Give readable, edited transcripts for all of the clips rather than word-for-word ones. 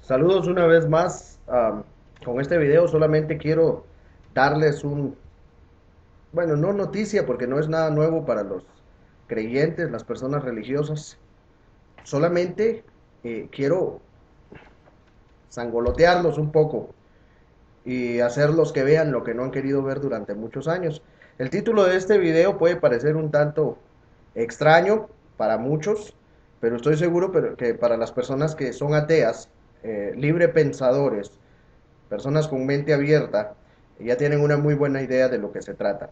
Saludos una vez más. Con este video solamente quiero darles bueno, no noticia porque no es nada nuevo para los creyentes, las personas religiosas. Solamente quiero sangolotearlos un poco y hacerlos que vean lo que no han querido ver durante muchos años. El título de este video puede parecer un tanto extraño para muchos, pero estoy seguro que para las personas que son ateas, libre pensadores, personas con mente abierta, ya tienen una muy buena idea de lo que se trata.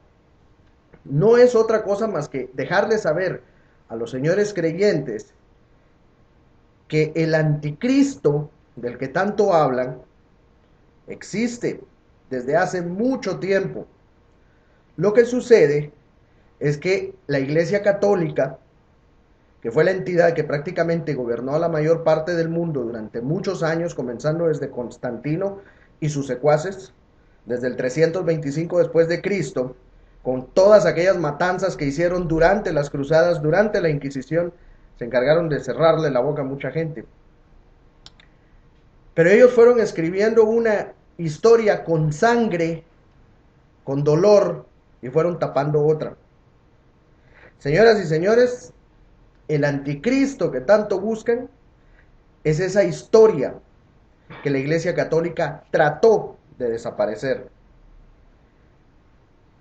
No es otra cosa más que dejarles saber a los señores creyentes que el anticristo del que tanto hablan existe desde hace mucho tiempo. Lo que sucede es que la Iglesia Católica, que fue la entidad que prácticamente gobernó a la mayor parte del mundo durante muchos años, comenzando desde Constantino y sus secuaces, desde el 325 después de Cristo, con todas aquellas matanzas que hicieron durante las cruzadas, durante la Inquisición, se encargaron de cerrarle la boca a mucha gente. Pero ellos fueron escribiendo una historia con sangre, con dolor, y fueron tapando otra. Señoras y señores, el anticristo que tanto buscan es esa historia que la Iglesia Católica trató de desaparecer.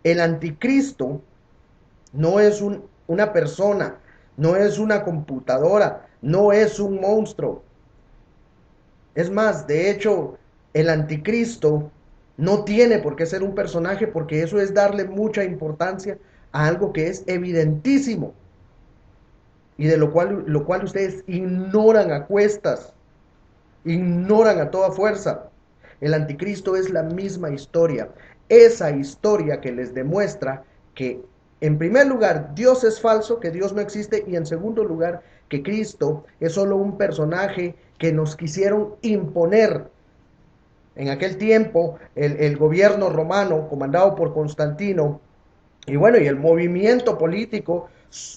El anticristo no es una persona, no es una computadora, no es un monstruo. Es más, de hecho, el anticristo no tiene por qué ser un personaje porque eso es darle mucha importancia a algo que es evidentísimo y de lo cual ustedes ignoran a cuestas, ignoran a toda fuerza. El anticristo es la misma historia, esa historia que les demuestra que en primer lugar Dios es falso, que Dios no existe, y en segundo lugar que Cristo es solo un personaje que nos quisieron imponer. En aquel tiempo el gobierno romano comandado por Constantino y bueno, y el movimiento político,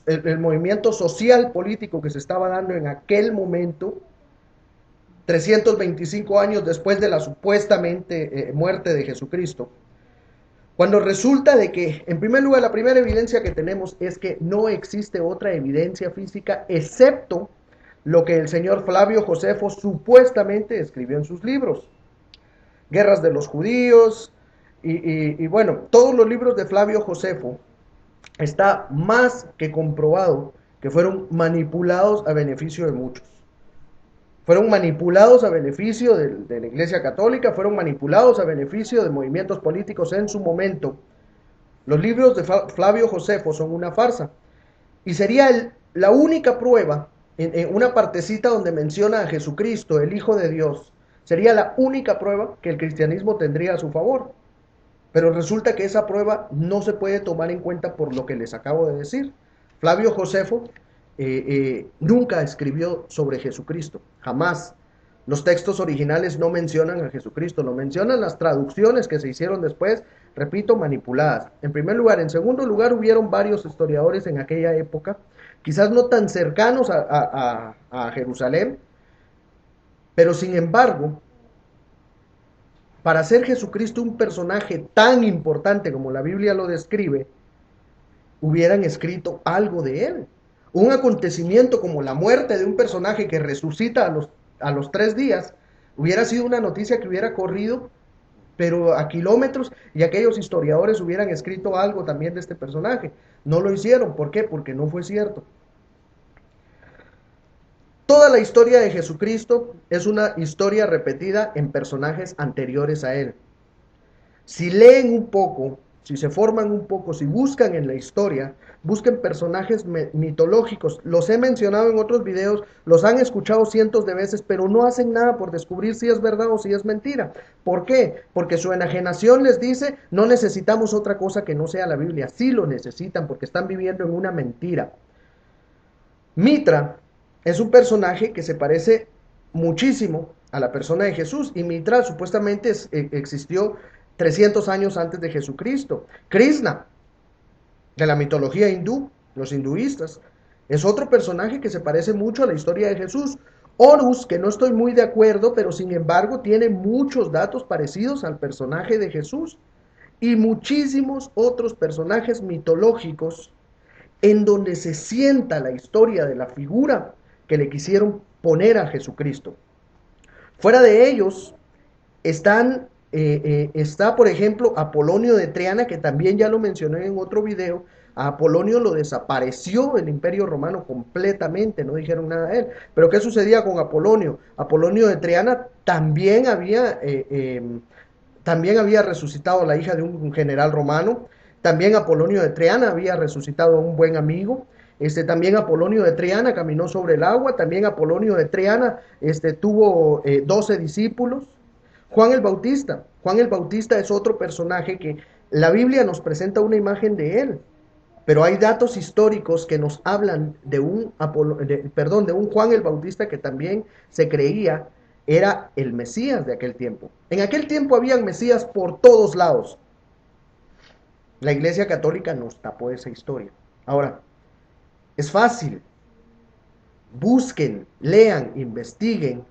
el movimiento social político que se estaba dando en aquel momento, 325 años después de la supuestamente muerte de Jesucristo, cuando resulta de que, en primer lugar, la primera evidencia que tenemos es que no existe otra evidencia física excepto lo que el señor Flavio Josefo supuestamente escribió en sus libros. Guerras de los judíos, y bueno, todos los libros de Flavio Josefo está más que comprobado que fueron manipulados a beneficio de muchos. Fueron manipulados a beneficio de la Iglesia Católica, fueron manipulados a beneficio de movimientos políticos en su momento. Los libros de Flavio Josefo son una farsa. Y sería la única prueba, en una partecita donde menciona a Jesucristo, el Hijo de Dios, sería la única prueba que el cristianismo tendría a su favor. Pero resulta que esa prueba no se puede tomar en cuenta por lo que les acabo de decir. Flavio Josefo nunca escribió sobre Jesucristo, jamás. Los textos originales no mencionan a Jesucristo, lo mencionan las traducciones que se hicieron después, repito, manipuladas. En primer lugar. En segundo lugar, hubieron varios historiadores en aquella época, quizás no tan cercanos a Jerusalén, pero sin embargo, para hacer Jesucristo un personaje tan importante como la Biblia lo describe, hubieran escrito algo de él. Un acontecimiento como la muerte de un personaje que resucita a los 3 días hubiera sido una noticia que hubiera corrido, pero a kilómetros, y aquellos historiadores hubieran escrito algo también de este personaje. No lo hicieron. ¿Por qué? Porque no fue cierto. Toda la historia de Jesucristo es una historia repetida en personajes anteriores a él. Si leen un poco, si se forman un poco, si buscan en la historia, busquen personajes mitológicos. Los he mencionado en otros videos, los han escuchado cientos de veces, pero no hacen nada por descubrir si es verdad o si es mentira. ¿Por qué? Porque su enajenación les dice, no necesitamos otra cosa que no sea la Biblia. Sí lo necesitan porque están viviendo en una mentira. Mitra es un personaje que se parece muchísimo a la persona de Jesús, y Mitra supuestamente existió 300 años antes de Jesucristo. Krishna, de la mitología hindú, los hinduistas, es otro personaje que se parece mucho a la historia de Jesús. Horus, que no estoy muy de acuerdo, pero sin embargo tiene muchos datos parecidos al personaje de Jesús y muchísimos otros personajes mitológicos en donde se sienta la historia de la figura que le quisieron poner a Jesucristo. Fuera de ellos está, por ejemplo, Apolonio de Triana, que también ya lo mencioné en otro video. A Apolonio lo desapareció el Imperio Romano completamente, no dijeron nada de él. Pero ¿qué sucedía con Apolonio? Apolonio de Triana también había resucitado a la hija de un general romano. También Apolonio de Triana había resucitado a un buen amigo. También Apolonio de Triana caminó sobre el agua. También Apolonio de Triana tuvo 12 discípulos. Juan el Bautista es otro personaje que la Biblia nos presenta una imagen de él, pero hay datos históricos que nos hablan de un Juan el Bautista que también se creía era el Mesías de aquel tiempo. En aquel tiempo habían Mesías por todos lados. La Iglesia Católica nos tapó esa historia. Ahora, es fácil. Busquen, lean, investiguen.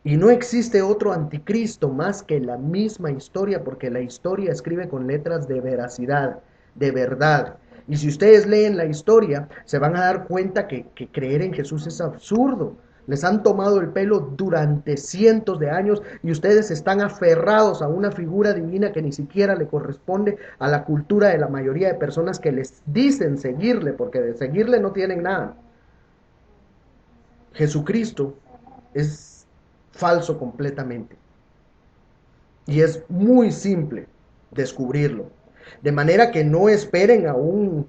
Y no existe otro anticristo más que la misma historia, porque la historia escribe con letras de veracidad, de verdad. Y si ustedes leen la historia, se van a dar cuenta que creer en Jesús es absurdo. Les han tomado el pelo durante cientos de años y ustedes están aferrados a una figura divina que ni siquiera le corresponde a la cultura de la mayoría de personas que les dicen seguirle, porque de seguirle no tienen nada. Jesucristo es falso completamente. Y es muy simple descubrirlo. De manera que no esperen a un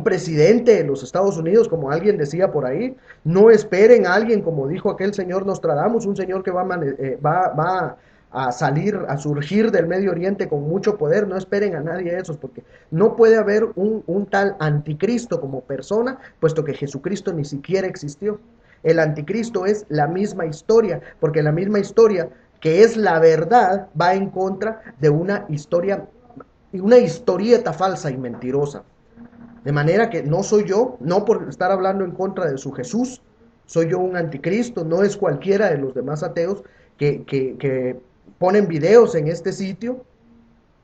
presidente de los Estados Unidos, como alguien decía por ahí. No esperen a alguien, como dijo aquel señor Nostradamus, un señor que va a salir, a surgir del Medio Oriente con mucho poder. No esperen a nadie de esos, porque no puede haber un tal anticristo como persona, puesto que Jesucristo ni siquiera existió. El anticristo es la misma historia, porque la misma historia que es la verdad va en contra de una historieta falsa y mentirosa. De manera que no soy yo, no por estar hablando en contra de su Jesús, soy yo un anticristo, no es cualquiera de los demás ateos que ponen videos en este sitio.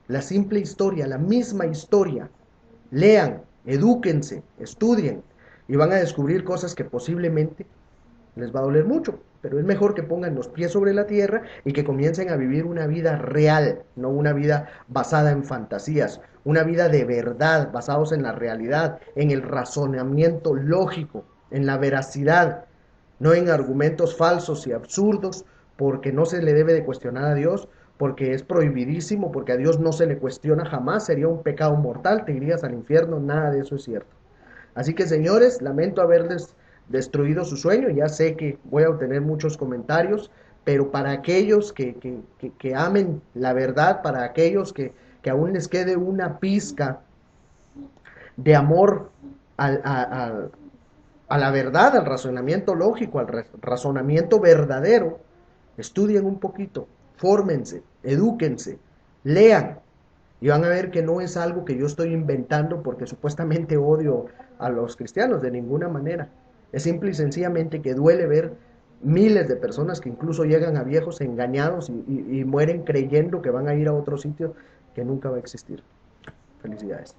La simple historia, la misma historia. Lean, edúquense, estudien y van a descubrir cosas que posiblemente les va a doler mucho, pero es mejor que pongan los pies sobre la tierra y que comiencen a vivir una vida real, no una vida basada en fantasías, una vida de verdad, basados en la realidad, en el razonamiento lógico, en la veracidad, no en argumentos falsos y absurdos, porque no se le debe de cuestionar a Dios, porque es prohibidísimo, porque a Dios no se le cuestiona jamás, sería un pecado mortal, te irías al infierno, nada de eso es cierto. Así que señores, lamento haberles destruido su sueño, ya sé que voy a obtener muchos comentarios, pero para aquellos que amen la verdad, para aquellos que aún les quede una pizca de amor a la verdad, al razonamiento lógico, al razonamiento verdadero, estudien un poquito, fórmense, edúquense, lean, y van a ver que no es algo que yo estoy inventando porque supuestamente odio a los cristianos, de ninguna manera. Es simple y sencillamente que duele ver miles de personas que incluso llegan a viejos engañados y mueren creyendo que van a ir a otro sitio que nunca va a existir. Felicidades.